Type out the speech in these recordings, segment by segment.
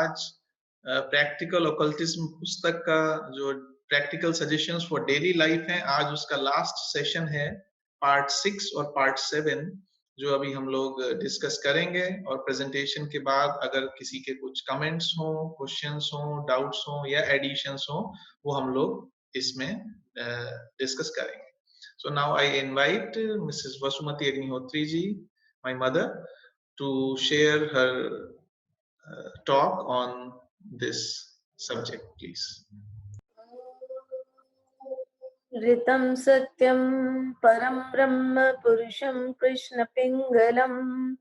आज प्रैक्टिकल ओकल्टिज्म पुस्तक का जो practical suggestions for daily life है, आज उसका लास्ट सेशन है, पार्ट 6 और पार्ट 7, जो अभी हम लोग डिस्कस करेंगे। और प्रेजेंटेशन के बाद अगर किसी के कुछ कमेंट्स हो, क्वेश्चंस हो, डाउट्स हो या एडिशंस हो, वो हम लोग इसमें डिस्कस करेंगे। So now I invite Mrs. Vasumati Agnihotri ji, my mother, to share her talk on this subject, please. ऋतं सत्यं परं ब्रह्म पुरुषं कृष्ण पिंगलम्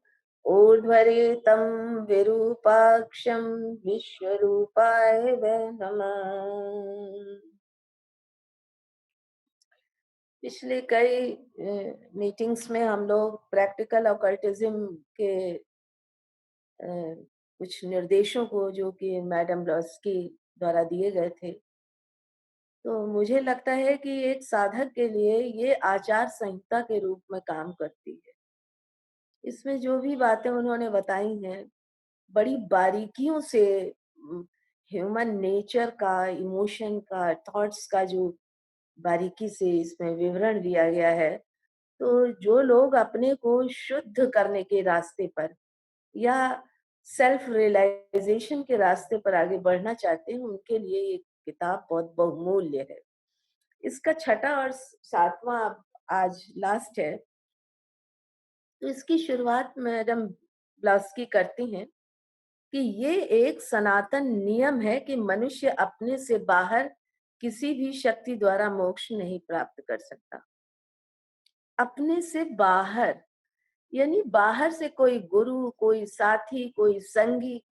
ऊर्ध्वरेतं विरूपाक्षं विश्वरूपाय नमः। पिछले कई मीटिंग्स में हम लोग प्रैक्टिकल ऑकल्टिज्म के कुछ निर्देशों को जो कि मैडम ब्लॉस्की द्वारा दिए गए थे, तो मुझे लगता है कि एक साधक के लिए ये आचार संहिता के रूप में काम करती है। इसमें जो भी बातें उन्होंने बताई हैं, बड़ी बारीकियों से ह्यूमन नेचर का, इमोशन का, थॉट्स का जो बारीकी से इसमें विवरण दिया गया है, तो जो लोग अपने को शुद्ध करने के रास्ते पर या सेल्फ रियलाइजेशन के रास्ते पर आगे बढ़ना चाहते हैं, उनके लिए ये किताब बहुत बहुमूल्य है। इसका 6वां और 7वां आज लास्ट है। तो इसकी शुरुआत मैडम ब्लॉस्की करती हैं कि ये एक सनातन नियम है कि मनुष्य अपने से बाहर किसी भी शक्ति द्वारा मोक्ष नहीं प्राप्त कर सकता। अपने से बाहर यानी बाहर से कोई गुरु, कोई साथी, कोई संगी,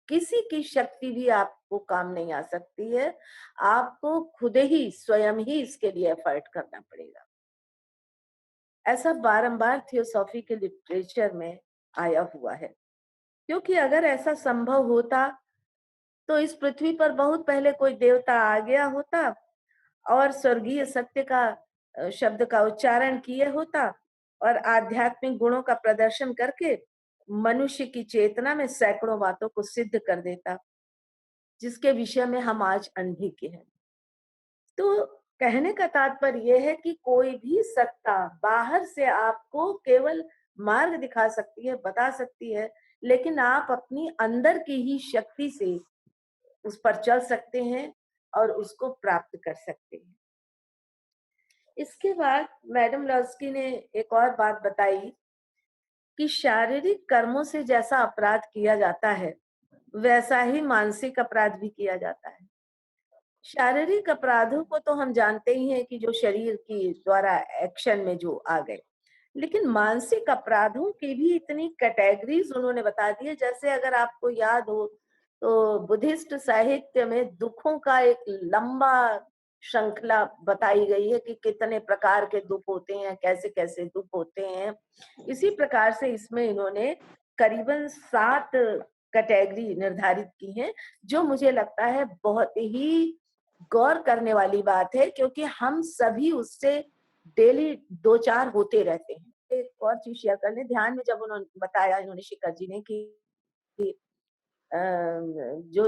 किसी की शक्ति भी आपको काम नहीं आ सकती है। आपको खुद ही स्वयं ही इसके लिए एफर्ट करना पड़ेगा। ऐसा बारंबार थियोसॉफी के लिटरेचर में आया हुआ है, क्योंकि अगर ऐसा संभव होता तो इस पृथ्वी पर बहुत पहले कोई देवता आ गया होता और स्वर्गीय सत्य का शब्द का उच्चारण किए होता और आध्यात्मिक गुणों का प्रदर्शन करके मनुष्य की चेतना में सैकड़ों बातों को सिद्ध कर देता, जिसके विषय में हम आज अनभिज्ञ हैं। तो कहने का तात्पर्य यह है कि कोई भी सत्ता बाहर से आपको केवल मार्ग दिखा सकती है, बता सकती है, लेकिन आप अपनी अंदर की ही शक्ति से उस पर चल सकते हैं और उसको प्राप्त कर सकते हैं। इसके बाद मैडम ब्लॉस्की ने एक और बात बताई कि शारीरिक कर्मों से जैसा अपराध किया जाता है, वैसा ही मानसिक अपराध भी किया जाता है। शारीरिक अपराधों को तो हम जानते ही हैं कि जो शरीर की द्वारा एक्शन में जो आ गए, लेकिन मानसिक अपराधों की भी इतनी कैटेगरीज उन्होंने बता दी है। जैसे अगर आपको याद हो तो बुद्धिस्ट साहित्य में दुखों का एक लंबा श्रृंखला बताई गई है कि कितने प्रकार के दुख होते हैं, कैसे कैसे दुख होते हैं। इसी प्रकार से इसमें इन्होंने करीबन 7 कैटेगरी निर्धारित की हैं, जो मुझे लगता है बहुत ही गौर करने वाली बात है, क्योंकि हम सभी उससे डेली 2-4 होते रहते हैं। एक और चीज शेयर करने ध्यान में जब उन्होंने बताया, इन्होंने शिखर जी ने कि जो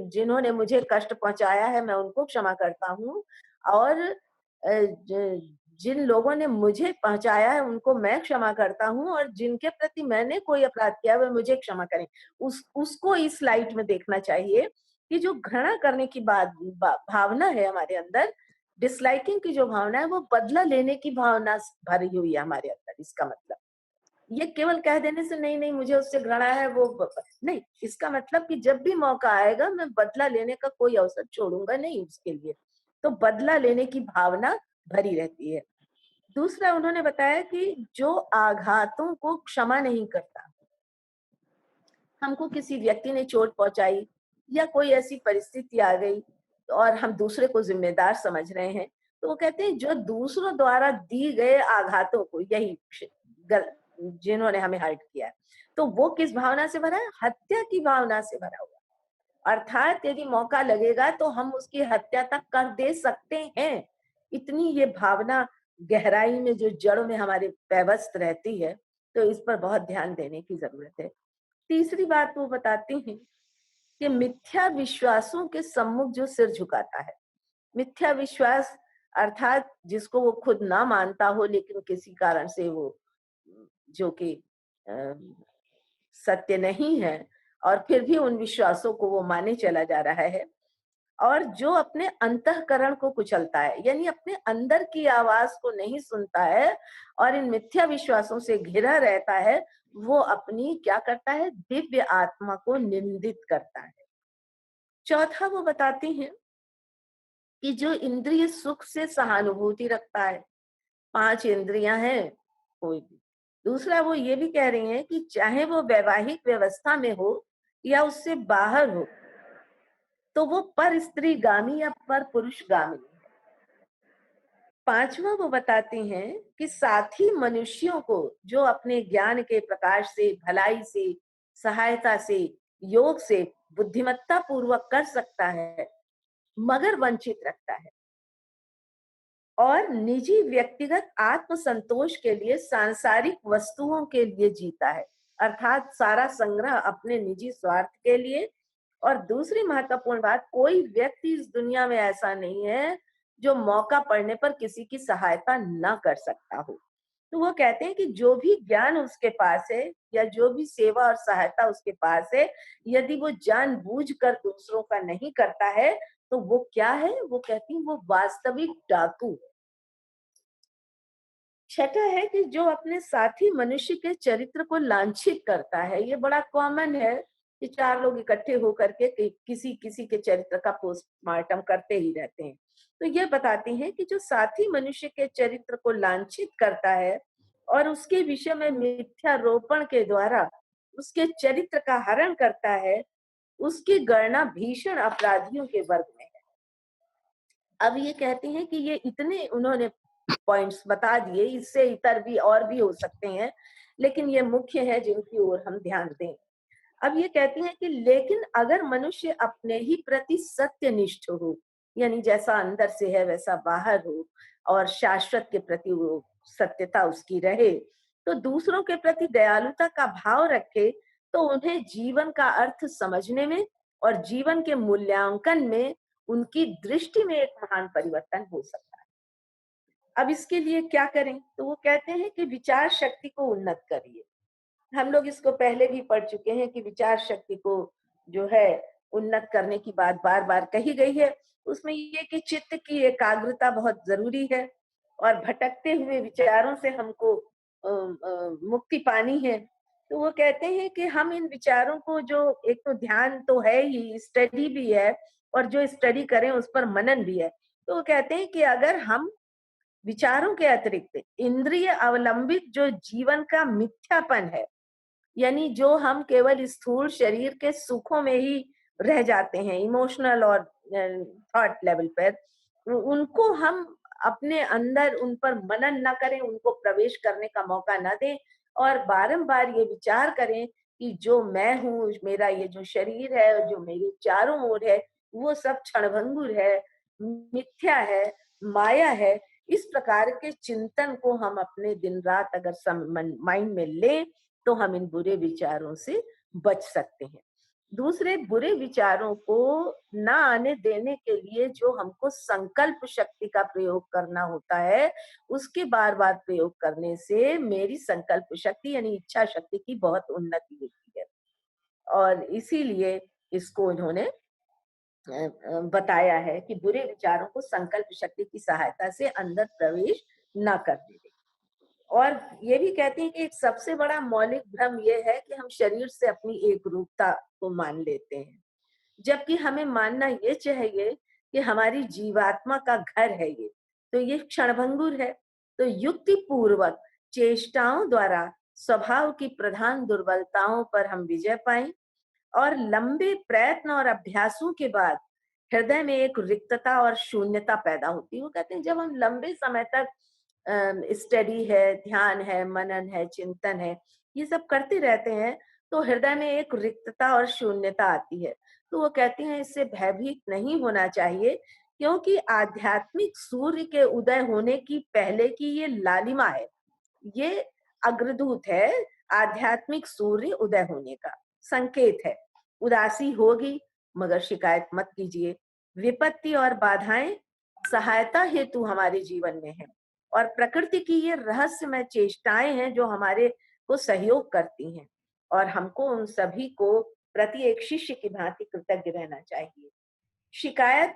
जिन्होंने मुझे कष्ट पहुंचाया है, मैं उनको क्षमा करता हूँ, और जिन लोगों ने मुझे पहुंचाया है उनको मैं क्षमा करता हूँ, और जिनके प्रति मैंने कोई अपराध किया वह मुझे क्षमा करें। उसको इस लाइट में देखना चाहिए कि जो घृणा करने की भावना है हमारे अंदर, डिसलाइकिंग की जो भावना है, वो बदला लेने की भावना भरी हुई है हमारे अंदर। इसका मतलब ये केवल कह देने से नहीं मुझे उससे घृणा है वो नहीं, इसका मतलब कि जब भी मौका आएगा मैं बदला लेने का कोई अवसर छोड़ूंगा नहीं उसके लिए। तो बदला लेने की भावना भरी रहती है। दूसरा उन्होंने बताया कि जो आघातों को क्षमा नहीं करता, हमको किसी व्यक्ति ने चोट पहुंचाई या कोई ऐसी परिस्थिति आ गई और हम दूसरे को जिम्मेदार समझ रहे हैं, तो वो कहते हैं जो दूसरों द्वारा दी गए आघातों को, यही जिन्होंने हमें हर्ट किया है, तो वो किस भावना से भरा है? हत्या की भावना से भरा हुआ। अर्थात यदि मौका लगेगा तो हम उसकी हत्या तक कर दे सकते हैं। इतनी ये भावना गहराई में जो जड़ों में हमारे व्यवस्थ रहती है, तो इस पर बहुत ध्यान देने की जरूरत है। तीसरी बात वो बताती हैं कि मिथ्या विश्वासों के सम्मुख जो सिर झुकाता है, मिथ्या विश्वास अर्थात जिसको वो खुद ना मानता हो लेकिन किसी कारण से वो जो कि अ, सत्य नहीं है और फिर भी उन विश्वासों को वो माने चला जा रहा है, और जो अपने अंतःकरण को कुचलता है, यानी अपने अंदर की आवाज को नहीं सुनता है और इन मिथ्या विश्वासों से घिरा रहता है, वो अपनी क्या करता है, दिव्य आत्मा को निंदित करता है। चौथा वो बताती हैं कि जो इंद्रिय सुख से सहानुभूति रखता है, 5 इंद्रियां हैं कोई भी। दूसरा वो ये भी कह रही हैं कि चाहे वो वैवाहिक व्यवस्था में हो या उससे बाहर हो, तो वो पर स्त्रीगामी या पर पुरुषगामी है। पांचवा वो बताती हैं कि साथी मनुष्यों को जो अपने ज्ञान के प्रकाश से, भलाई से, सहायता से, योग से बुद्धिमत्ता पूर्वक कर सकता है, मगर वंचित रखता है और निजी व्यक्तिगत आत्म संतोष के लिए सांसारिक वस्तुओं के लिए जीता है, अर्थात सारा संग्रह अपने निजी स्वार्थ के लिए। और दूसरी महत्वपूर्ण बात, कोई व्यक्ति इस दुनिया में ऐसा नहीं है जो मौका पड़ने पर किसी की सहायता न कर सकता हो। तो वो कहते हैं कि जो भी ज्ञान उसके पास है या जो भी सेवा और सहायता उसके पास है, यदि वो जानबूझकर दूसरों का नहीं करता है, तो वो क्या है? वो कहती हैं वो वास्तविक डाकू है। छठा है कि जो अपने साथी मनुष्य के चरित्र को लांछित करता है। ये बड़ा कॉमन है कि 4 लोग इकट्ठे होकर के किसी किसी के चरित्र का पोस्टमार्टम करते ही रहते हैं। तो ये बताती हैं कि जो साथी मनुष्य के चरित्र को लांछित करता है और उसके विषय में मिथ्यारोपण के द्वारा उसके चरित्र का हरण करता है, उसकी गणना भीषण अपराधियों के वर्ग में है। अब ये कहते हैं कि ये इतने उन्होंने पॉइंट्स बता दिए, इससे इतर भी और भी हो सकते हैं, लेकिन ये मुख्य है जिनकी ओर हम ध्यान दें। अब ये कहती हैं कि लेकिन अगर मनुष्य अपने ही प्रति सत्यनिष्ठ हो, यानी जैसा अंदर से है वैसा बाहर हो और शाश्वत के प्रति वो सत्यता उसकी रहे, तो दूसरों के प्रति दयालुता का भाव रखे, तो उन्हें जीवन का अर्थ समझने में और जीवन के मूल्यांकन में उनकी दृष्टि में एक महान परिवर्तन हो सकता है। अब इसके लिए क्या करें? तो वो कहते हैं कि विचार शक्ति को उन्नत करिए। हम लोग इसको पहले भी पढ़ चुके हैं कि विचार शक्ति को जो है उन्नत करने की बात बार-बार कही गई है। उसमें ये कि चित्त की एकाग्रता बहुत ज़रूरी है और भटकते हुए विचारों से हमको मुक्ति पानी है। तो वो कहते हैं कि हम इन विचारों को जो एक तो ध्यान तो है ही, स्टडी भी है और जो स्टडी करें उस पर मनन भी है। तो वो कहते हैं कि अगर हम विचारों के अतिरिक्त इंद्रिय अवलंबित जो जीवन का मिथ्यापन है, यानी जो हम केवल स्थूल शरीर के सुखों में ही रह जाते हैं, इमोशनल और थॉट लेवल पर, उनको हम अपने अंदर उन पर मनन ना करें, उनको प्रवेश करने का मौका ना दें और बारंबार ये विचार करें कि जो मैं हूँ, मेरा ये जो शरीर है और जो मेरे चारों ओर है, वो सब क्षणभंगुर है, मिथ्या है, माया है। इस प्रकार के चिंतन को हम अपने दिन रात अगर माइंड में लें, तो हम इन बुरे विचारों से बच सकते हैं। दूसरे, बुरे विचारों को ना आने देने के लिए जो हमको संकल्प शक्ति का प्रयोग करना होता है, उसके बार-बार प्रयोग करने से मेरी संकल्प शक्ति यानी इच्छा शक्ति की बहुत उन्नति होती है। और इसीलिए इसको इन्होंने बताया है कि बुरे विचारों को संकल्प शक्ति की सहायता से अंदर प्रवेश ना करने दें। और ये भी कहते हैं कि एक सबसे बड़ा मौलिक भ्रम ये है कि हम शरीर से अपनी एकरूपता को मान लेते हैं, जबकि हमें मानना ये चाहिए कि हमारी जीवात्मा का घर है ये, तो ये क्षणभंगुर है। तो युक्ति पूर्वक चेष्टाओं द्वारा स्वभाव की प्रधान दुर्बलताओं पर हम विजय पाएं और लंबे प्रयत्न और अभ्यासों के बाद हृदय में एक रिक्तता और शून्यता पैदा होती है। वो कहते हैं जब हम लंबे समय तक स्टडी है, ध्यान है, मनन है, चिंतन है, ये सब करते रहते हैं, तो हृदय में एक रिक्तता और शून्यता आती है। तो वो कहती हैं इससे भयभीत नहीं होना चाहिए, क्योंकि आध्यात्मिक सूर्य के उदय होने की पहले की ये लालिमा है। ये अग्रदूत है, आध्यात्मिक सूर्य उदय होने का संकेत है। उदासी होगी मगर शिकायत मत कीजिए। विपत्ति और बाधाएं सहायता हेतु हमारे जीवन में है और प्रकृति की ये रहस्यमय चेष्टाएं हैं जो हमारे को सहयोग करती हैं और हमको उन सभी को प्रति एक शिष्य की भांति कृतज्ञ रहना चाहिए। शिकायत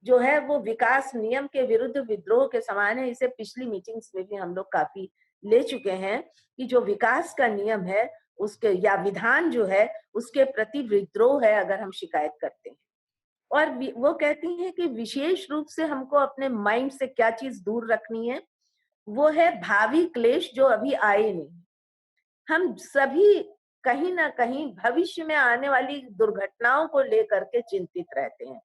जो है वो विकास नियम के विरुद्ध विद्रोह के समान है। इसे पिछली मीटिंग्स में भी हम लोग काफी ले चुके हैं कि जो विकास का नियम है उसके या विधान जो है उसके प्रति विद्रोह है अगर हम शिकायत करते हैं। और वो कहती हैं कि विशेष रूप से हमको अपने माइंड से क्या चीज दूर रखनी है, वो है भावी क्लेश जो अभी आए नहीं। हम सभी कहीं ना कहीं भविष्य में आने वाली दुर्घटनाओं को लेकर के चिंतित रहते हैं।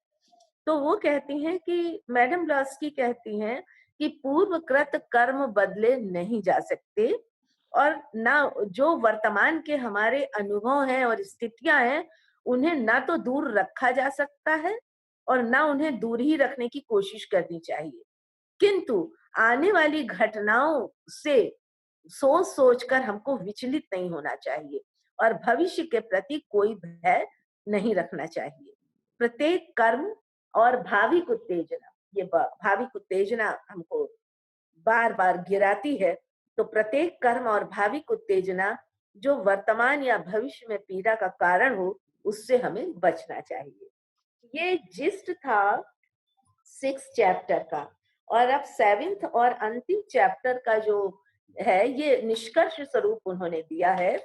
तो वो कहती हैं कि मैडम ब्लास्की कहती हैं कि पूर्वकृत कर्म बदले नहीं जा सकते और ना जो वर्तमान के हमारे अनुभव हैं और स्थितियां हैं उन्हें ना तो दूर रखा जा सकता है और ना उन्हें दूर ही रखने की कोशिश करनी चाहिए, किंतु आने वाली घटनाओं से सोच सोचकर हमको विचलित नहीं होना चाहिए और भविष्य के प्रति कोई भय नहीं रखना चाहिए। प्रत्येक कर्म और भाविक उत्तेजना, ये भाविक उत्तेजना हमको बार बार गिराती है, तो प्रत्येक कर्म और भाविक उत्तेजना जो वर्तमान या भविष्य में पीड़ा का कारण हो उससे हमें बचना चाहिए। ये जिस्ट था 6 चैप्टर का। और अब 7th और अंतिम चैप्टर का जो है ये निष्कर्ष स्वरूप उन्होंने दिया है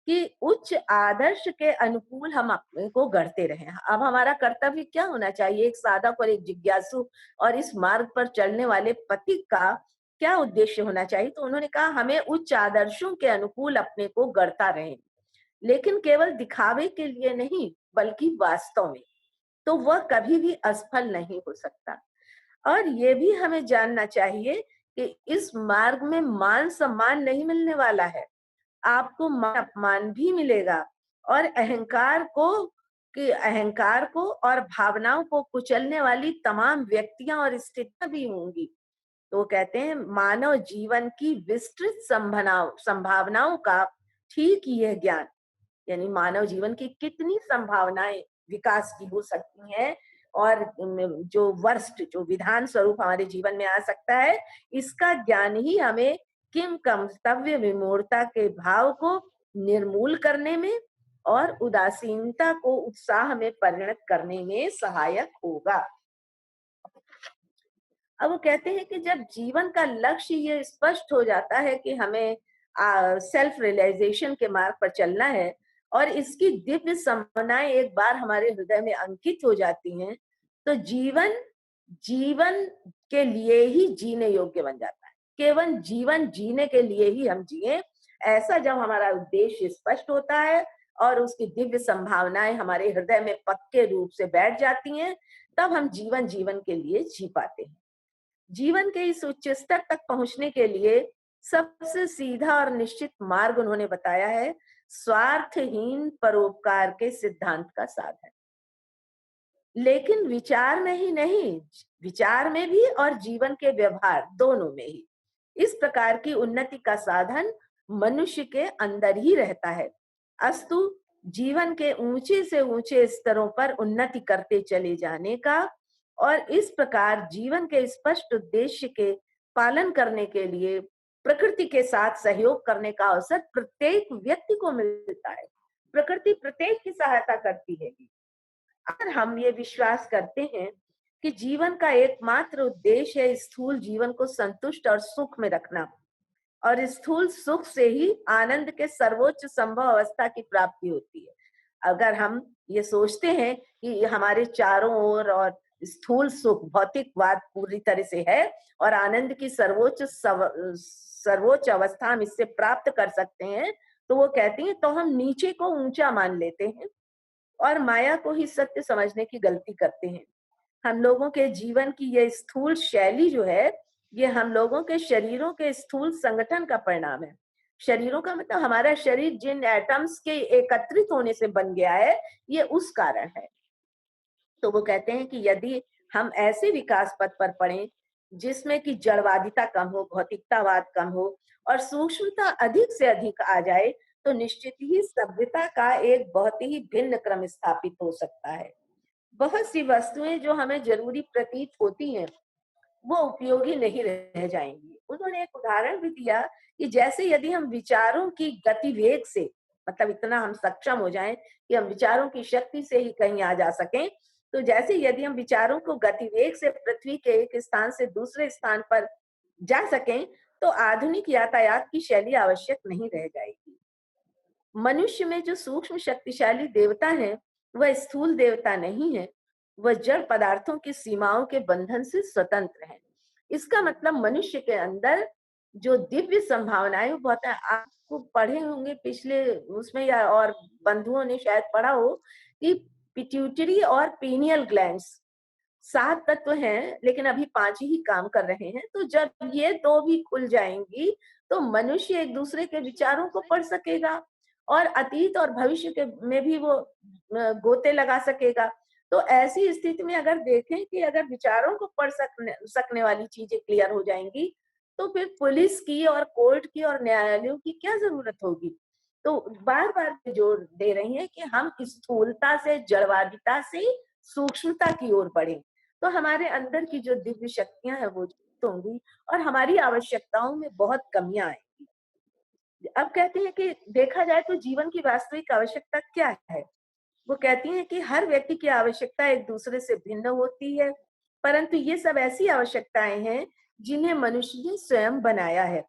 कि उच्च आदर्श के अनुकूल हम अपने को गढ़ते रहें। अब हमारा कर्तव्य क्या होना चाहिए, एक साधक और एक जिज्ञासु और इस मार्ग पर चलने वाले पथिक का क्या उद्देश्य होना चाहिए? तो उन्होंने कहा हमें उच्च आदर्शों के अनुकूल अपने को गढ़ता रहे, लेकिन केवल दिखावे के लिए नहीं बल्कि वास्तव में। तो वह कभी भी असफल नहीं हो सकता। और ये भी हमें जानना चाहिए कि इस मार्ग में मान सम्मान नहीं मिलने वाला है, आपको मान अपमान भी मिलेगा और अहंकार को और भावनाओं को कुचलने वाली तमाम व्यक्तियां और स्थितियां भी होंगी। तो वो कहते हैं मानव जीवन की विस्तृत संभावनाओं का ठीक यह ज्ञान, यानी मानव जीवन की कितनी संभावनाएं विकास की हो सकती हैं और जो वर्स्ट जो विधान स्वरूप हमारे जीवन में आ सकता है, इसका ज्ञान ही हमें किम कर्तव्य विमूढ़ता के भाव को निर्मूल करने में और उदासीनता को उत्साह में परिणत करने में सहायक होगा। अब वो कहते हैं कि जब जीवन का लक्ष्य ये स्पष्ट हो जाता है कि हमें सेल्फ रियलाइजेशन के मार्ग पर चलना है और इसकी दिव्य संभावनाएं एक बार हमारे हृदय में अंकित हो जाती हैं, तो जीवन जीवन के लिए ही जीने योग्य बन जाता है। केवल जीवन जीने के लिए ही हम जिए, ऐसा जब हमारा उद्देश्य स्पष्ट होता है और उसकी दिव्य संभावनाएं हमारे हृदय में पक्के रूप से बैठ जाती हैं, तब हम जीवन जीवन के लिए जी पाते हैं। जीवन के इस उच्च स्तर तक पहुंचने के लिए सबसे सीधा और निश्चित मार्ग उन्होंने बताया है स्वार्थहीन परोपकार के सिद्धांत का साधन। लेकिन विचार में ही नहीं, विचार में भी और जीवन के व्यवहार दोनों में ही इस प्रकार की उन्नति का साधन मनुष्य के अंदर ही रहता है। अस्तु जीवन के ऊंचे से ऊंचे स्तरों पर उन्नति करते चले जाने का और इस प्रकार जीवन के स्पष्ट उद्देश्य के पालन करने के लिए प्रकृति के साथ सहयोग करने का अवसर प्रत्येक व्यक्ति को मिलता है। प्रकृति प्रत्येक की सहायता करती है। अगर हम ये विश्वास करते हैं कि जीवन का एकमात्र उद्देश्य है स्थूल जीवन को संतुष्ट और सुख में रखना और स्थूल सुख से ही आनंद के सर्वोच्च संभव अवस्था की प्राप्ति होती है, अगर हम ये सोचते हैं कि हमारे चारों ओर और स्थूल सुख भौतिकवाद पूरी तरह से है और आनंद की सर्वोच्च अवस्था हम इससे प्राप्त कर सकते हैं, तो वो कहती हैं तो हम नीचे को ऊंचा मान लेते हैं और माया को ही सत्य समझने की गलती करते हैं। हम लोगों के जीवन की ये स्थूल शैली जो है, ये हम लोगों के शरीरों के स्थूल संगठन का परिणाम है। शरीरों का मतलब हमारा शरीर जिन एटम्स के एकत्रित होने से बन गया है, ये उस कारण है। तो वो कहते हैं कि यदि हम ऐसे विकास पथ पर पड़े जिसमें कि जड़वादिता कम हो, भौतिकतावाद कम हो और सूक्ष्मता अधिक से अधिक आ जाए, तो निश्चित ही सभ्यता का एक बहुत ही भिन्न क्रम स्थापित हो सकता है। बहुत सी वस्तुएं जो हमें जरूरी प्रतीत होती हैं वो उपयोगी नहीं रह जाएंगी। उन्होंने एक उदाहरण भी दिया कि जैसे यदि हम विचारों की गतिवेग से, मतलब इतना हम सक्षम हो जाएं कि हम विचारों की शक्ति से ही कहीं आ जा सकें, तो जैसे यदि हम विचारों को गतिवेग से पृथ्वी के एक स्थान से दूसरे स्थान पर जा सकें, तो आधुनिक यातायात की शैली आवश्यक नहीं रह जाएगी। मनुष्य में जो सूक्ष्म शक्तिशाली देवता है, वह स्थूल देवता नहीं है, वह जड़ पदार्थों की सीमाओं के बंधन से स्वतंत्र है। इसका मतलब मनुष्य के अंदर जो दिव्य संभावनाएं बहुत है, आपको पढ़े होंगे पिछले उसमें या और बंधुओं ने शायद पढ़ा हो कि पिट्यूटरी और पीनियल ग्लैंड्स 7 तत्व हैं, लेकिन अभी 5 ही काम कर रहे हैं। तो जब ये 2 भी खुल जाएँगी, तो मनुष्य एक-दूसरे के विचारों को पढ़ सकेगा और अतीत और भविष्य के में भी वो गोते लगा सकेगा। तो ऐसी स्थिति में अगर देखें कि अगर विचारों को पढ़ सकने सकने वाली चीज़ें क्लियर हो जाएँगी, तो फिर पुलिस की और कोर्ट की और न्यायालयों की क्या ज़रूरत होगी? तो बार-बार जोर दे रही हैं कि हम स्थूलता से, जड़वादिता से सूक्ष्मता की ओर बढ़ें। तो हमारे अंदर की जो दिव्य शक्तियाँ हैं वो जागृत होंगी और हमारी आवश्यकताओं में बहुत कमियाँ आएँगी। अब कहते हैं कि देखा जाए तो जीवन की वास्तविक आवश्यकता क्या है? वो कहती हैं कि हर व्यक्ति की आवश्यकता एक-दूसरे से भिन्न होती है, परंतु ये सब ऐसी आवश्यकताएँ हैं जिन्हें मनुष्य ने स्वयं बनाया है।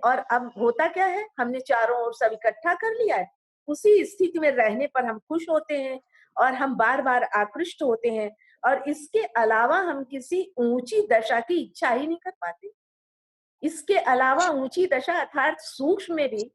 और अब होता क्या है? हमने चारों ओर सब इकट्ठा कर लिया है। उसी स्थिति में रहने पर हम खुश होते हैं और हम बार-बार आकृष्ट होते हैं और इसके अलावा हम किसी ऊँची दशा की इच्छा ही नहीं कर पाते। इसके अलावा ऊँची दशा अर्थात सूक्ष्म में भी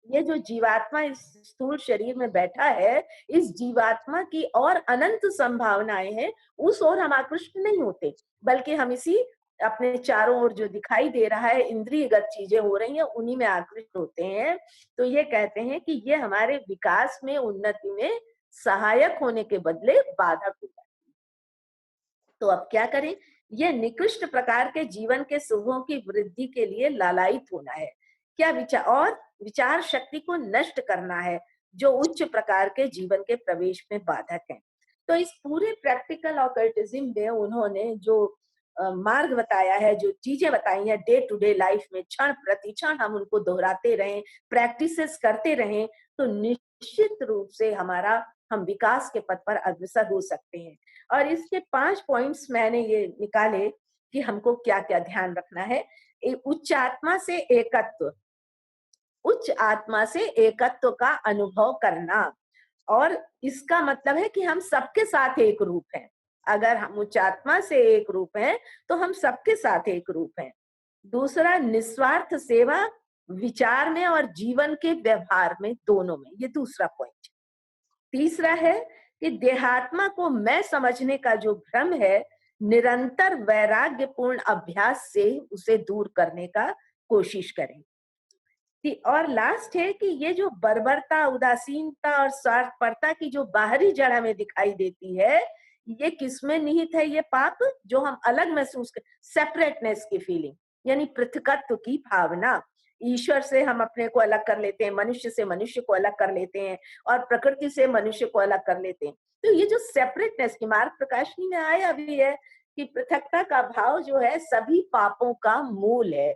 ये जो जीवात्मा इस स्थूल शरीर में बैठा है, इस जीवात्मा की और अनंत संभावनाएँ हैं, उस ओर हम आकृष्ट नहीं होते, बल्कि हम इसी अपने चारों ओर जो दिखाई दे रहा है, इंद्रियगत चीज़ें हो रही हैं, उन्हीं में आकृष्ट होते हैं। तो ये कहते हैं कि ये हमारे विकास में, उन्नति में सहायक होने के बदले बाधक हो जाता है। तो अब क्या करें? ये निकृष्ट प्रकार के जीवन के सुखों की वृद्धि के लिए लालायित होना है। क्या विचार शक्ति को नष्ट करना है, जो उच्च प्रकार के जीवन के प्रवेश में बाधक हैं। तो इस पूरे प्रैक्टिकल ऑकल्टिज्म में उन्होंने जो मार्ग बताया है, जो चीज़ें बताई हैं डे टू डे लाइफ में क्षण प्रति क्षण हम उनको दोहराते रहें, प्रैक्टिसेस करते रहें, तो निश्चित रूप से हम विकास के पथ पर अग्रसर हो सकते हैं। और इसके 5 पॉइंट्स मैंने ये निकाले कि हमको क्या-क्या ध्यान रखना है। उच्च आत्मा से एकत्व का अनुभव करना और इसका मतलब है कि हम सबके साथ एक रूप हैं। अगर हम उच्च आत्मा से एक रूप हैं, तो हम सबके साथ एक रूप हैं। दूसरा निस्वार्थ सेवा विचार में और जीवन के व्यवहार में, दोनों में। ये दूसरा पॉइंट। तीसरा है कि देहात्मा को मैं समझने का जो भ्रम है, निरंतर वैराग्यपूर्ण अभ्यास से उसे दूर करने का कोशिश करें। और लास्ट है कि ये जो बर्बरता, उदासीनता और स्वार्थपरता की जो बाहरी जड़ हमें दिखाई देती है, ये किसमें निहित है ये पाप? जो हम अलग महसूस कर सेपरेटनेस की फीलिंग, यानी पृथकत्व की भावना। ईश्वर से हम अपने को अलग कर लेते हैं, मनुष्य से मनुष्य को अलग कर लेते हैं और प्रकृति से मनुष्य को अलग कर लेते हैं। तो ये जो सेपरेटनेस की मार्ग प्रकाशनी में आया भी है कि पृथकता का भाव जो है सभी पापों का मूल है।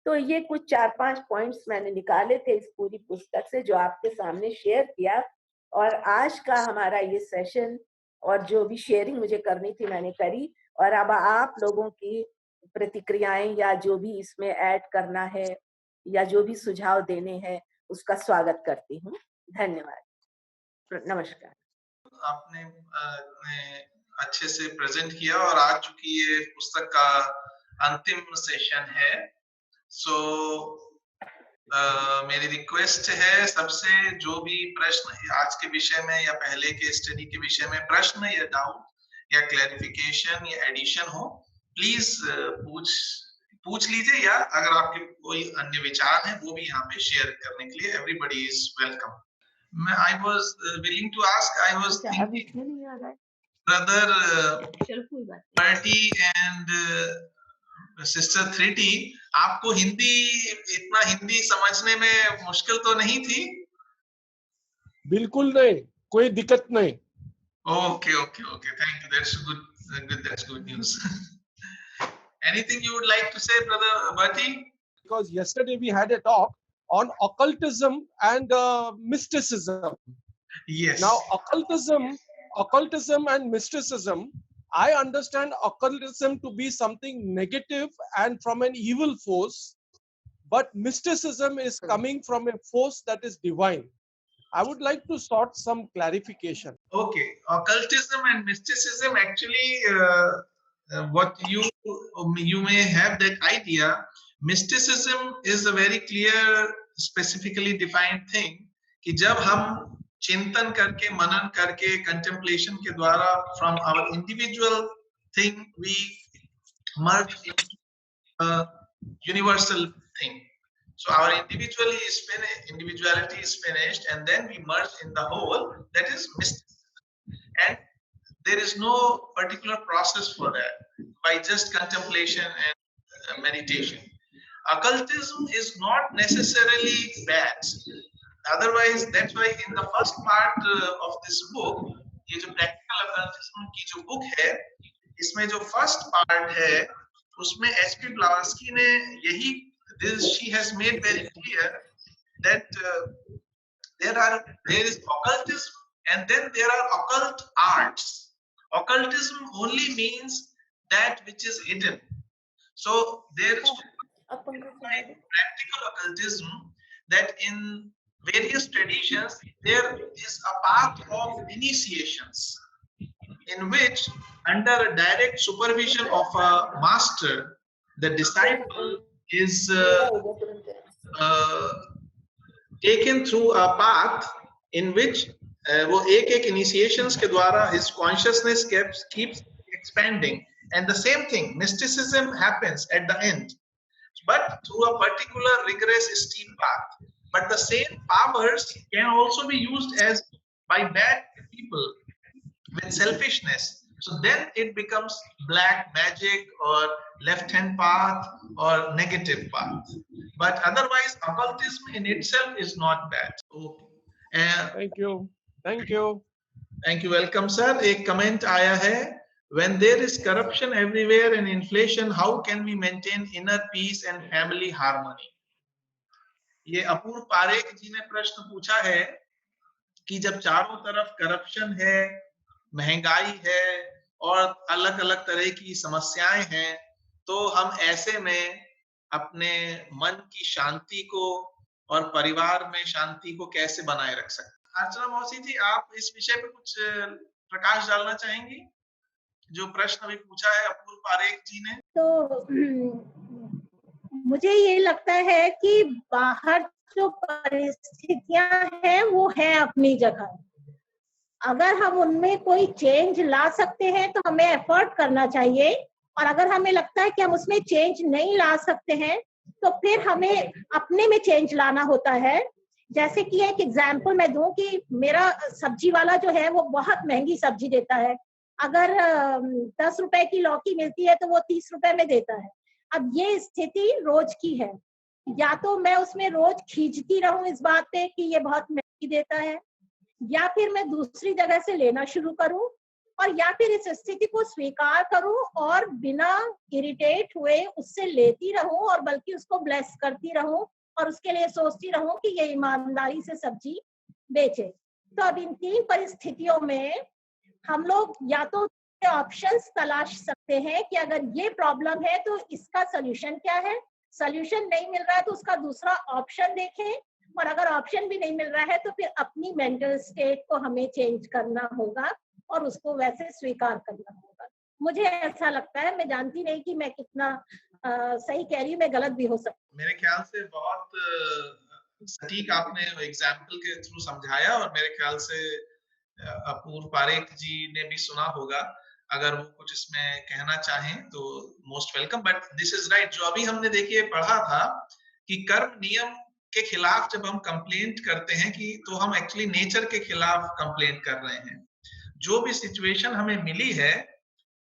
तो ये कुछ 4-5 पॉइंट्स मैंने निकाले थे इस पूरी पुस्तक से जो आपके सामने शेयर किया और आज का हमारा ये सेशन और जो भी शेयरिंग मुझे करनी थी मैंने करी और अब आप लोगों की प्रतिक्रियाएं या जो भी इसमें ऐड करना है या जो भी सुझाव देने हैं उसका स्वागत करती हूँ। धन्यवाद। नमस्कार। आपने ने अच्छे से प्रेजेंट किया और आज चूंकि ये पुस्तक का अंतिम सेशन है, सो मेरी रिक्वेस्ट है सबसे, जो भी प्रश्न आज के विषय में या पहले के स्टडी के विषय में प्रश्न या डाउट या क्लैरिफिकेशन या एडिशन हो, प्लीज पूछ पूछ लीजिए, या अगर आपके कोई अन्य विचार हैं वो भी यहाँ पे शेयर करने के लिए एवरीबॉडी इज वेलकम। मैं I was willing to ask, I was अब थिंकिंग इसमें नहीं आ रहा है। ब्रदर चलो कोई बात नहीं। Marty and सिस्टर थ्रीटी, आपको हिंदी, इतना हिंदी समझने में मुश्किल तो नहीं थी? बिल्कुल नहीं, कोई दिक्कत नहीं। Okay, okay, okay. Thank you. That's good. Good. That's good news. Anything you would like to say, Brother Bhatti? Because yesterday we had a talk on occultism and mysticism. Yes. Now, occultism and mysticism, I understand occultism to be something negative and from an evil force, but mysticism is coming from a force that is divine. I would like to sort some clarification. Okay. Occultism and mysticism actually, what you may have that idea. Mysticism is a very clear, specifically defined thing कि जब हम चिंतन करके मनन करके contemplation के द्वारा from our individual thing we merge into a universal thing. So our individuality is finished, and then we merge in the whole. That is mysticism, and there is no particular process for that by just contemplation and meditation. Occultism is not necessarily bad. Otherwise, that's why in the first part of this book, ये जो practical occultism की जो book है, इसमें जो first part है, उसमें H.P. Blavatsky ने यही she has made very clear that there is occultism and then there are occult arts. Occultism only means that which is hidden. So there is practical occultism that in various traditions there is a path of initiations in which under a direct supervision of a master the disciple is taken through a path in which वो एक initiations के द्वारा his consciousness keeps expanding, and the same thing mysticism happens at the end, but through a particular rigorous steep path. But the same powers can also be used as by bad people with selfishness. So then it becomes black magic or left-hand path or negative path. But otherwise, occultism in itself is not bad. Okay. Thank you. Thank you. Thank you. Welcome, sir. एक comment आया है. When there is corruption everywhere and inflation, how can we maintain inner peace and family harmony? ये अपूर्व पारेख जी ने प्रश्न पूछा है कि जब चारों तरफ करप्शन है, महंगाई है और अलग-अलग तरह की समस्याएं हैं, तो हम ऐसे में अपने मन की शांति को और परिवार में शांति को कैसे बनाए रख सकते हैं? अर्चना मौसी जी, आप इस विषय पे कुछ प्रकाश डालना चाहेंगी? जो प्रश्न अभी पूछा है अपूर्व पारेख जी ने। तो मुझे ये लगता है कि बाहर जो परिस्थितियां हैं वो है अपनी जगह। अगर हम उनमें कोई चेंज ला सकते हैं तो हमें एफर्ट करना चाहिए, और अगर हमें लगता है कि हम उसमें चेंज नहीं ला सकते हैं तो फिर हमें अपने में चेंज लाना होता है। जैसे कि एक एग्जांपल मैं दूं कि मेरा सब्जी वाला जो है वो बहुत महंगी सब्जी देता है। अगर 10 रुपए की लौकी मिलती है तो वो 30 रुपए में देता है। अब ये स्थिति रोज की है, या तो मैं उसमें रोज खींचती रहूं इस बात पे कि ये बहुत महंगी देता है, या फिर मैं दूसरी जगह से लेना शुरू करूं, और या फिर इस स्थिति को स्वीकार करूं और बिना इरिटेट हुए उससे लेती रहूं और बल्कि उसको ब्लेस करती रहूं और उसके लिए सोचती रहूं कि ये ईमानदारी से सब्जी बेचे। तो अब इन तीन परिस्थितियों में हम लोग या तो ऑप्शंस तलाश सकते हैं कि अगर ये प्रॉब्लम है तो इसका सोल्यूशन क्या है, सोल्यूशन नहीं मिल रहा है तो उसका दूसरा ऑप्शन देखें, और अगर ऑप्शन भी नहीं मिल रहा है तो फिर अपनी मेंटल स्टेट को हमें चेंज करना होगा और उसको वैसे स्वीकार करना होगा। मुझे ऐसा लगता है, मैं जानती नहीं कि मैं कितना सही कह रही हूँ, मैं गलत भी हो सकती। मेरे ख्याल से बहुत सटीक आपने एग्जाम्पल के थ्रू समझाया, और मेरे ख्याल से अपूर्व पारेख जी ने भी सुना होगा। अगर वो कुछ इसमें कहना चाहें तो most welcome. But this is right, जो अभी हमने देखिए पढ़ा था कि कर्म नियम के खिलाफ जब हम कंप्लेंट करते हैं कि तो हम एक्चुअली नेचर के खिलाफ कंप्लेंट कर रहे हैं। जो भी सिचुएशन हमें मिली है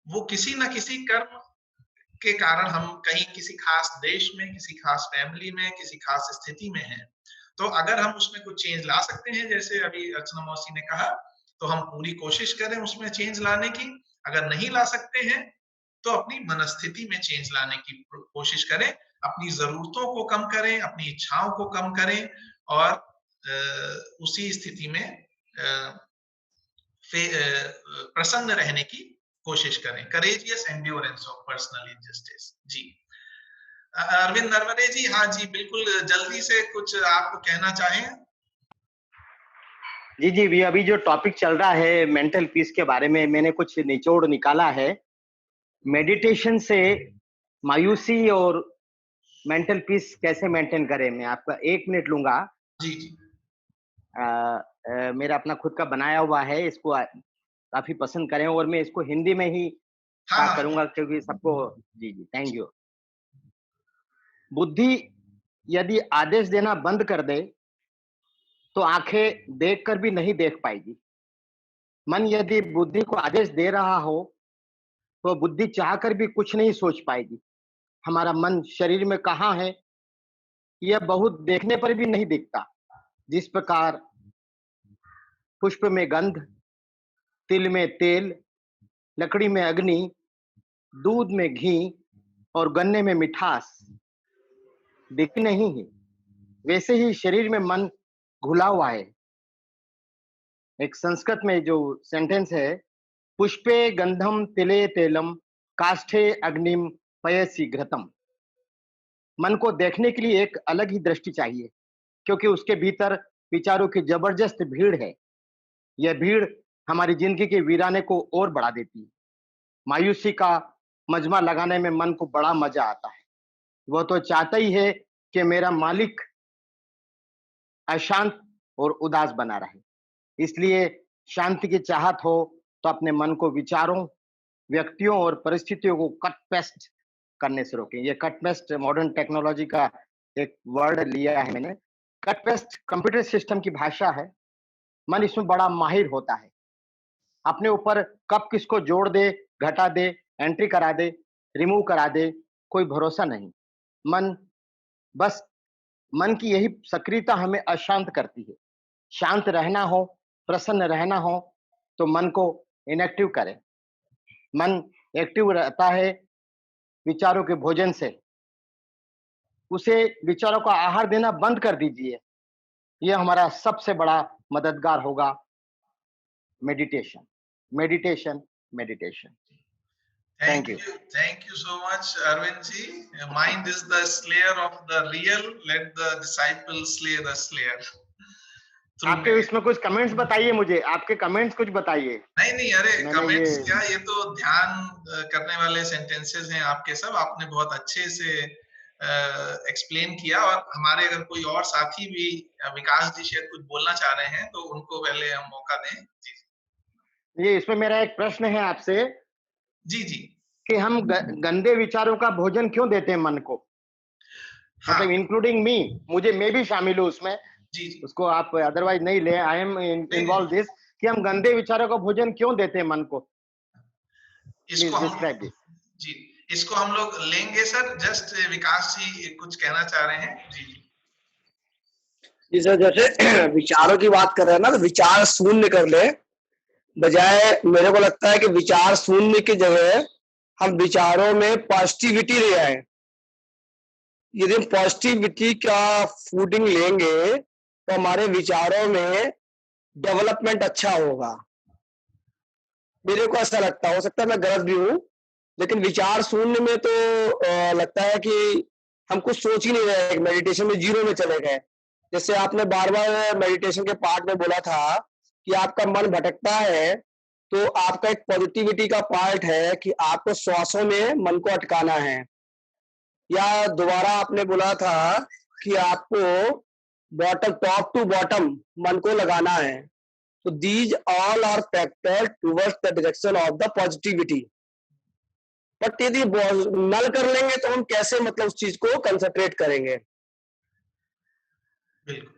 वो किसी ना किसी कर्म के कारण हम कहीं किसी खास देश में, किसी खास फैमिली में, किसी खास स्थिति में हैं। तो अगर हम उसमें कुछ चेंज ला सकते हैं, जैसे अभी अर्चना मौसी ने कहा, तो हम पूरी कोशिश करें उसमें चेंज लाने की। अगर नहीं ला सकते हैं तो अपनी मनस्थिति में चेंज लाने की कोशिश करें, अपनी जरूरतों को कम करें, अपनी इच्छाओं को कम करें और उसी स्थिति में प्रसन्न रहने की कोशिश करें। Courageous endurance of personal injustice. जी अरविंद नरवरे जी, हाँ जी बिल्कुल, जल्दी से कुछ आप कहना चाहें? जी जी, अभी जो टॉपिक चल रहा है मेंटल पीस के बारे में, मैंने कुछ निचोड़ निकाला है। मेडिटेशन से मायूसी और मेंटल पीस कैसे मेंटेन करें, मैं आपका 1 मिनट लूंगा। जी जी। मेरा अपना खुद का बनाया हुआ है, इसको काफी पसंद करें और मैं इसको हिंदी में ही बात करूंगा क्योंकि सबको। जी जी, थैंक यू। बुद्धि यदि आदेश देना बंद कर दे तो आंखें देखकर भी नहीं देख पाएगी। मन यदि बुद्धि को आदेश दे रहा हो तो बुद्धि चाहकर भी कुछ नहीं सोच पाएगी। हमारा मन शरीर में कहाँ है यह बहुत देखने पर भी नहीं दिखता। जिस प्रकार पुष्प में गंध, तिल में तेल, लकड़ी में अग्नि, दूध में घी और गन्ने में मिठास दिखती नहीं है, वैसे ही शरीर में मन घुला हुआ है। एक संस्कृत में जो सेंटेंस है, पुष्पे गंधम तिले तेलम काष्ठे अग्निम पयसी घृतम। मन को देखने के लिए एक अलग ही दृष्टि चाहिए क्योंकि उसके भीतर विचारों की जबरदस्त भीड़ है। यह भीड़ हमारी जिंदगी के वीराने को और बढ़ा देती है। मायूसी का मजमा लगाने में मन को बड़ा मजा आता है। वह तो चाहता ही है कि मेरा मालिक अशांत और उदास बना रहे। इसलिए शांति की चाहत हो तो अपने मन को विचारों, व्यक्तियों और परिस्थितियों को कट पेस्ट करने से रोकें। ये कट पेस्ट मॉडर्न टेक्नोलॉजी का एक वर्ड लिया है मैंने। कट पेस्ट कंप्यूटर सिस्टम की भाषा है। मन इसमें बड़ा माहिर होता है। अपने ऊपर कब किसको जोड़ दे, घटा दे, एंट्री करा दे, रिमूव करा दे, कोई भरोसा नहीं। मन की यही सक्रियता हमें अशांत करती है। शांत रहना हो, प्रसन्न रहना हो तो मन को इनएक्टिव करें। मन एक्टिव रहता है विचारों के भोजन से। उसे विचारों का आहार देना बंद कर दीजिए। यह हमारा सबसे बड़ा मददगार होगा। Meditation, meditation, meditation. Thank you so much, Arvind ji. Mind is the slayer of the real. Let the disciple slay the slayer. आपके इसमें कुछ कमेंट्स बताइए मुझे, आपके कमेंट्स कुछ बताइए। नहीं, अरे कमेंट्स क्या, ये तो ध्यान करने वाले सेंटेंसेस हैं आपके सब। आपने बहुत अच्छे से एक्सप्लेन किया। और हमारे अगर कोई और साथी भी, विकास जी शायद कुछ बोलना चाह रहे हैं तो उनको पहले हम मौका दें। जी, इसमें मेरा एक प्रश्न है आपसे। जी जी। कि हम गंदे विचारों का भोजन क्यों देते हैं मन को? मतलब इंक्लूडिंग मी, मैं भी शामिल हूँ उसमें। जी। उसको आप अदरवाइज नहीं ले, आई एम इन्वॉल्व दिस, कि हम गंदे विचारों का भोजन क्यों देते हैं मन को? इसको हम लोग लेंगे सर। जस्ट विकास जी कुछ कहना चाह रहे हैं। जी सर, जैसे विचारों की बात कर रहे हैं ना, तो विचार शून्य कर ले, बजाय मेरे को लगता है कि विचार शून्य की जगह हम विचारों में पॉजिटिविटी ले आए। यदि हम पॉजिटिविटी का फूडिंग लेंगे तो हमारे विचारों में डेवलपमेंट अच्छा होगा। मेरे को ऐसा लगता है, हो सकता है मैं गलत भी हूँ, लेकिन विचार शून्य में तो लगता है कि हम कुछ सोच ही नहीं रहे, मेडिटेशन में जीरो में चले गए। जैसे आपने बार बार मेडिटेशन के पार्ट में बोला था कि आपका मन भटकता है, तो आपका एक पॉजिटिविटी का पार्ट है कि आपको श्वासों में मन को अटकाना है। या दोबारा आपने बोला था कि आपको टॉप टू बॉटम मन को लगाना है। तो these all are factor towards the direction of the positivity. But यदि नल कर लेंगे तो हम कैसे, मतलब उस चीज को कंसंट्रेट करेंगे? बिल्कुल,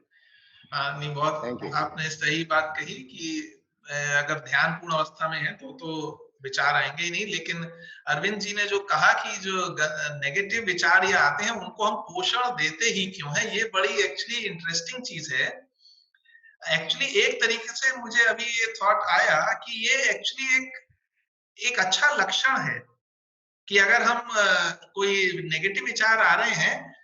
नहीं, बहुत आपने सही बात कही कि अगर ध्यान पूर्ण अवस्था में है तो विचार आएंगे ही नहीं। लेकिन अरविंद जी ने जो कहा कि जो नेगेटिव विचार ये आते हैं उनको हम पोषण देते ही क्यों है, ये बड़ी एक्चुअली इंटरेस्टिंग चीज है। एक्चुअली एक तरीके से मुझे अभी ये थॉट आया कि ये एक्चुअली एक अच्छा लक्षण है कि अगर हम कोई नेगेटिव विचार आ रहे हैं,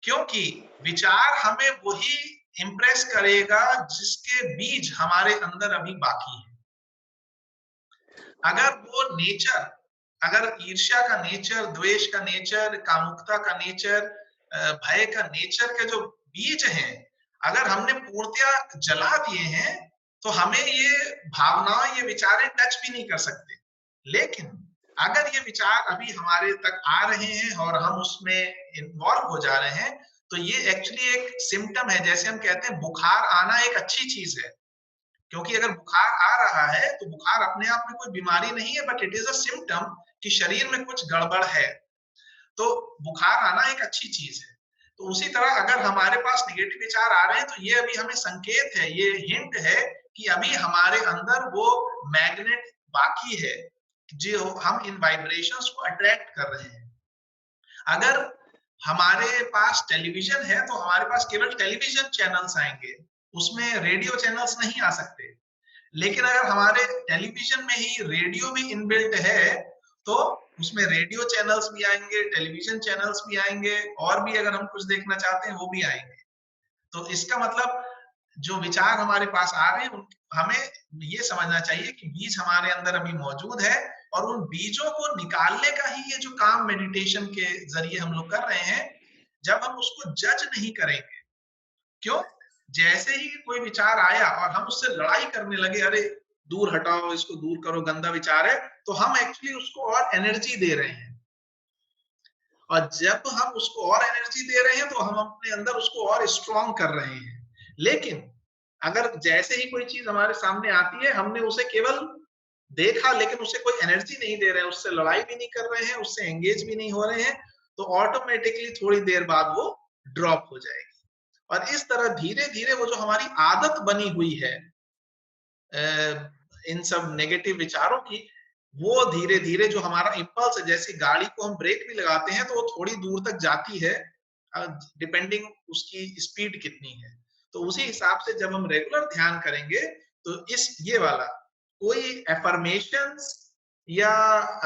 क्योंकि विचार हमें वही इम्प्रेस करेगा जिसके बीज हमारे अंदर अभी बाकी है। अगर वो नेचर, अगर ईर्ष्या का नेचर, द्वेष का नेचर, कामुकता का नेचर, भय का नेचर के जो बीज हैं, अगर हमने पूर्णतया जला दिए हैं, तो हमें ये भावनाएं, ये विचारें टच भी नहीं कर सकते। लेकिन अगर ये विचार अभी हमारे तक आ रहे हैं और हम उसमें इन्वॉल्व हो जा रहे हैं, तो ये एक्चुअली एक सिम्टम है। जैसे हम कहते हैं बुखार आना एक अच्छी चीज है, क्योंकि अगर बुखार आ रहा है तो बुखार अपने आप में कोई बीमारी नहीं है, but it is a symptom कि शरीर में कुछ गड़बड़ है। तो बुखार आना एक अच्छी चीज है। तो उसी तरह अगर हमारे पास नेगेटिव विचार आ रहे हैं, तो ये अभी हमें संकेत है, ये हिंट है कि अभी हमारे अंदर वो मैग्नेट बाकी है जो हम इन वाइब्रेशंस को अट्रैक्ट कर रहे हैं। अगर हमारे पास टेलीविजन है तो हमारे पास केवल टेलीविजन चैनल्स आएंगे, उसमें रेडियो चैनल्स नहीं आ सकते। लेकिन अगर हमारे टेलीविजन में ही रेडियो भी इनबिल्ट है, तो उसमें रेडियो चैनल्स भी आएंगे, टेलीविजन चैनल्स भी आएंगे, और भी अगर हम कुछ देखना चाहते हैं वो भी आएंगे। तो इसका मतलब जो विचार हमारे पास आ रहे हैं, हमें ये समझना चाहिए कि बीज हमारे अंदर अभी मौजूद है, और उन बीजों को निकालने का ही ये जो काम मेडिटेशन के जरिए हम लोग कर रहे हैं। जब हम उसको जज नहीं करेंगे, क्यों, जैसे ही कोई विचार आया और हम उससे लड़ाई करने लगे, अरे दूर हटाओ, इसको दूर करो, गंदा विचार है, तो हम एक्चुअली उसको और एनर्जी दे रहे हैं। और जब हम उसको और एनर्जी दे रहे हैं तो हम अपने अंदर उसको और स्ट्रॉन्ग कर रहे हैं। लेकिन अगर जैसे ही कोई चीज हमारे सामने आती है, हमने उसे केवल देखा लेकिन उसे कोई एनर्जी नहीं दे रहे हैं, उससे लड़ाई भी नहीं कर रहे हैं, उससे एंगेज भी नहीं हो रहे हैं, तो ऑटोमेटिकली थोड़ी देर बाद वो ड्रॉप हो जाएगी। और इस तरह धीरे धीरे वो जो हमारी आदत बनी हुई है इन सब नेगेटिव विचारों की, वो धीरे धीरे जो हमारा इम्पल्स है, जैसे गाड़ी को हम ब्रेक भी लगाते हैं तो वो थोड़ी दूर तक जाती है, डिपेंडिंग उसकी स्पीड कितनी है। तो उसी हिसाब से जब हम रेगुलर ध्यान करेंगे, तो ये वाला कोई एफर्मेशंस या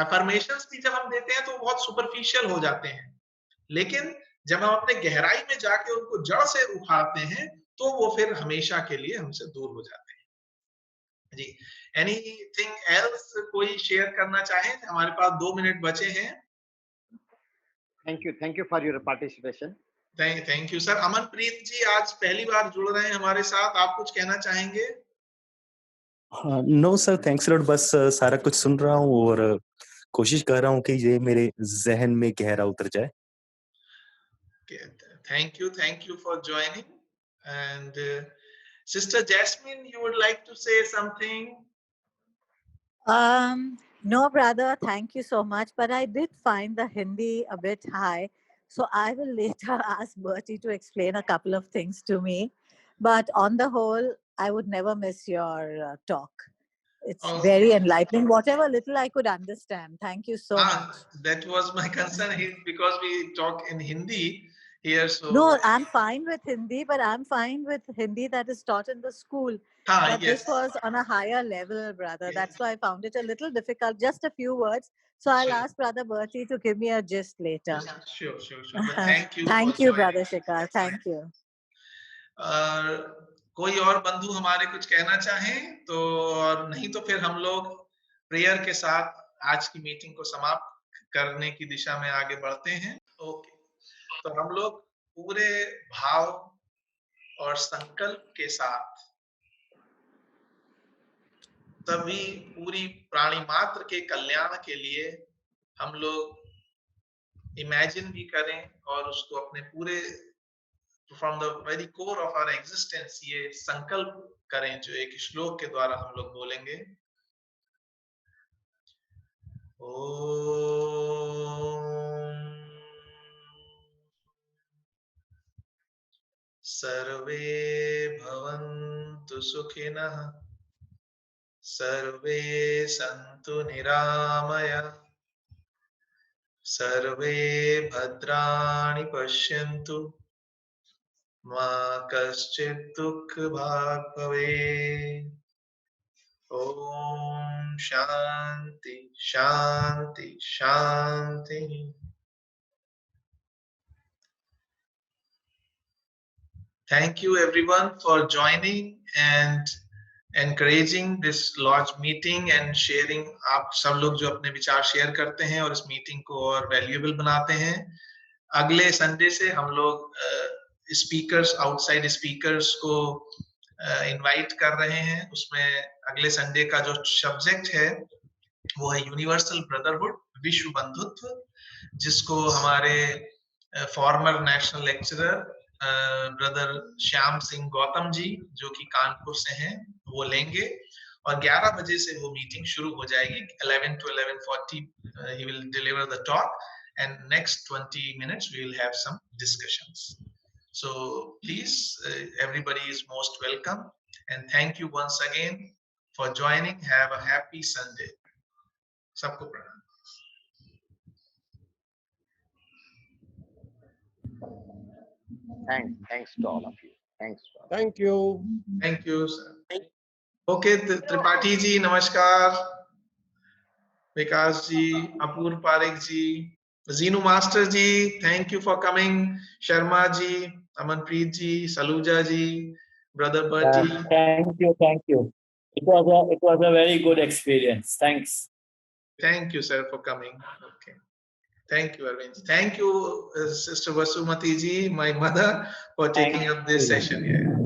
एफर्मेशंस भी जब हम देते हैं तो बहुत सुपरफिशियल हो जाते हैं। लेकिन जब हम अपने गहराई में जाके उनको जड़ से उखाड़ते हैं, तो वो फिर हमेशा के लिए हमसे दूर हो जाते हैं। जी, एनीथिंग एल्स कोई शेयर करना चाहे? हमारे पास 2 मिनट बचे हैं। Thank you for your participation. Thank you sir. Amanpreet ji आज पहली बार जुड़ रहे हैं हमारे साथ, आप कुछ कहना चाहेंगे? नो सर, थैंक्स लॉट, बस सारा कुछ सुन रहा हूँ और कोशिश कर रहा हूँ कि ये मेरे जहन में गहरा उतर जाए। Thank you for joining. And sister Jasmine, you would like to say something? No, brother, thank you so much. But I did find the Hindi a bit high. So I will later ask Bertie to explain a couple of things to me. But on the whole, I would never miss your talk. It's very enlightening. Whatever little I could understand. Thank you so much. That was my concern because we talk in Hindi here. So no, I'm fine with Hindi, but I'm fine with Hindi that is taught in the school. But yes. This was on a higher level, brother. Yes. That's why I found it a little difficult. Just a few words. So I'll Sure. ask Brother Bertie to give me a gist later. Sure. But thank you. Thank you, Brother Shikhar. Thank you. कोई और बंधु हमारे कुछ कहना चाहें तो, और नहीं तो फिर हम लोग प्रेयर के साथ आज की मीटिंग को समाप्त करने की दिशा में आगे बढ़ते हैं। ओके, तो हम लोग पूरे भाव और संकल्प के साथ सभी पूरी प्राणी मात्र के कल्याण के लिए हम लोग इमेजिन भी करें और उसको अपने पूरे from the very core of our existence ये संकल्प करें, जो एक श्लोक के द्वारा हम लोग बोलेंगे। ओम सर्वे भवन्तु सुखिनः, सर्वे सन्तु निरामयाः, सर्वे भद्राणि पश्यन्तु, मा कश्चित् दुःख भाग् भवेत्। Om Shanti Shanti Shanti. Thank you everyone for joining and encouraging this large meeting and sharing. आप सब लोग जो अपने विचार शेयर करते हैं और इस मीटिंग को और वैल्यूएबल बनाते हैं। अगले संडे से हम लोग स्पीकर्स, आउटसाइड स्पीकर्स को इनवाइट कर रहे हैं। उसमें अगले संडे का जो सब्जेक्ट है वो है यूनिवर्सल ब्रदरहुड, विश्व बंधुत्व, जिसको हमारे former national lecturer brother Shyam Singh Gautam ji, जो कि कानपुर से हैं, वो लेंगे और 11 बजे से वो मीटिंग शुरू हो जाएगी। 11 to 11:40 he will deliver the talk and next 20 minutes we will have some discussions. So please, everybody is most welcome and thank you once again for joining. Have a happy Sunday. सबको प्रणाम। Thanks to all of you. Thanks to all. Thank you. Thank you, sir. Okay, Tripathi ji नमस्कार, Vikas ji, Apurva Parekh ji, Jinu master ji, thank you for coming, Sharma ji, Amanpreet ji, Saluja ji, brother Bertie. Thank you. It was a very good experience. Thanks. Thank you, sir, for coming. Okay. Thank you, Arvind. Thank you, Sister Vasumati ji, my mother, for taking up this session here.